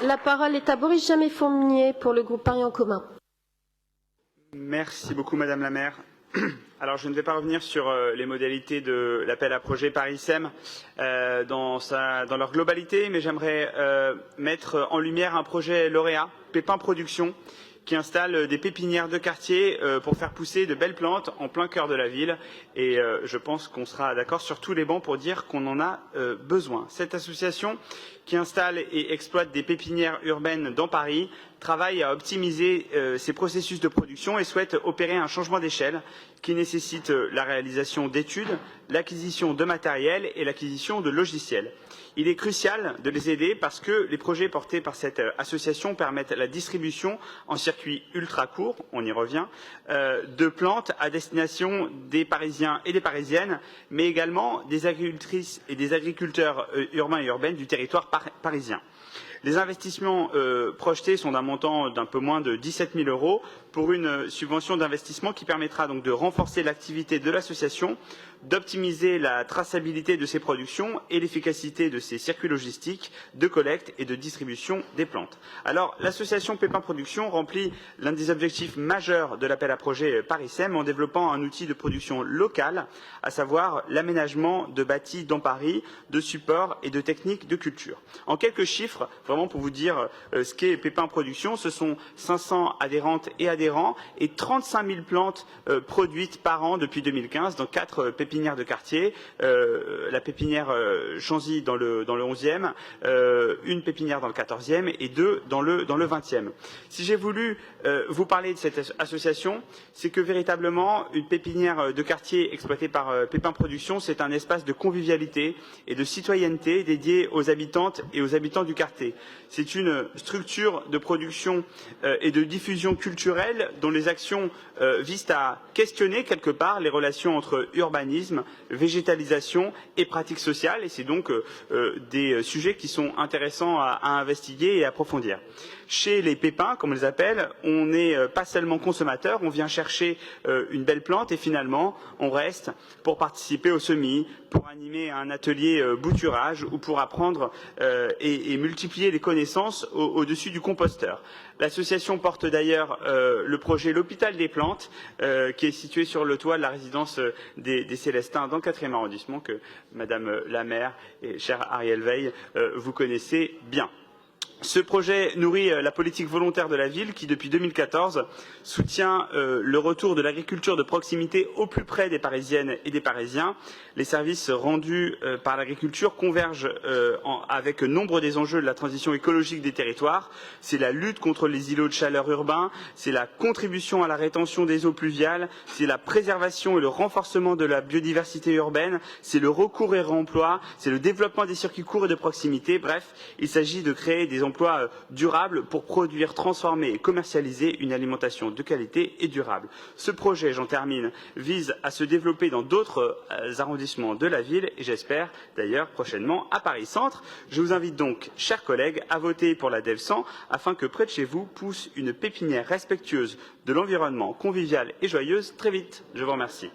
La parole est à Boris Jamet-Fournier pour le groupe Paris en commun. Merci beaucoup, Madame la maire. Alors, je ne vais pas revenir sur les modalités de l'appel à projet Paris-SEM dans leur globalité, mais j'aimerais mettre en lumière un projet lauréat, Pépin Production, qui installe des pépinières de quartier pour faire pousser de belles plantes en plein cœur de la ville. Et je pense qu'on sera d'accord sur tous les bancs pour dire qu'on en a besoin. Cette association, qui installe et exploite des pépinières urbaines dans Paris, travaille à optimiser ses processus de production et souhaite opérer un changement d'échelle qui nécessite la réalisation d'études, l'acquisition de matériel et l'acquisition de logiciels. Il est crucial de les aider parce que les projets portés par cette association permettent la distribution en circuit ultra court, on y revient, de plantes à destination des Parisiens et des Parisiennes, mais également des agricultrices et des agriculteurs urbains et urbaines du territoire parisien. Les investissements projetés sont d'un montant d'un peu moins de 17 000 € pour une subvention d'investissement qui permettra donc de renforcer l'activité de l'association, d'optimiser la traçabilité de ses productions et l'efficacité de ses circuits logistiques de collecte et de distribution des plantes. Alors, l'association Pépin Production remplit l'un des objectifs majeurs de l'appel à projet Paris-SEM en développant un outil de production locale, à savoir l'aménagement de bâtis dans Paris, de supports et de techniques de culture. En quelques chiffres, vraiment pour vous dire ce qu'est Pépin Production, ce sont 500 adhérentes et adhérents et 35 000 plantes produites par an depuis 2015 dans 4 pépinières de quartier, la pépinière Chanzy dans le 11e, une pépinière dans le 14e et 2 dans le 20e. Si j'ai voulu vous parler de cette association, c'est que véritablement une pépinière de quartier exploitée par Pépin Production, c'est un espace de convivialité et de citoyenneté dédié aux habitantes et aux habitants du quartier. C'est une structure de production et de diffusion culturelle dont les actions visent à questionner quelque part les relations entre urbanisme, végétalisation et pratiques sociales. Et c'est donc des sujets qui sont intéressants à investiguer et à approfondir. Chez les Pépins, comme on les appelle, on n'est pas seulement consommateur, on vient chercher une belle plante et finalement on reste pour participer au semis, pour animer un atelier bouturage ou pour apprendre et multiplier les connaissances au-dessus du composteur. L'association porte d'ailleurs le projet L'Hôpital des Plantes, qui est situé sur le toit de la résidence des Célestins dans le 4e arrondissement, que Madame la maire et cher Ariel Veil, vous connaissez bien. Ce projet nourrit la politique volontaire de la ville qui, depuis 2014, soutient le retour de l'agriculture de proximité au plus près des Parisiennes et des Parisiens. Les services rendus par l'agriculture convergent avec nombre des enjeux de la transition écologique des territoires. C'est la lutte contre les îlots de chaleur urbains, c'est la contribution à la rétention des eaux pluviales, c'est la préservation et le renforcement de la biodiversité urbaine, c'est le recours et réemploi, c'est le développement des circuits courts et de proximité. Bref, il s'agit de créer des emplois durables pour produire, transformer et commercialiser une alimentation de qualité et durable. Ce projet, j'en termine, vise à se développer dans d'autres arrondissements de la ville et j'espère d'ailleurs prochainement à Paris Centre. Je vous invite donc, chers collègues, à voter pour la DEV 100 afin que près de chez vous pousse une pépinière respectueuse de l'environnement, conviviale et joyeuse très vite. Je vous remercie.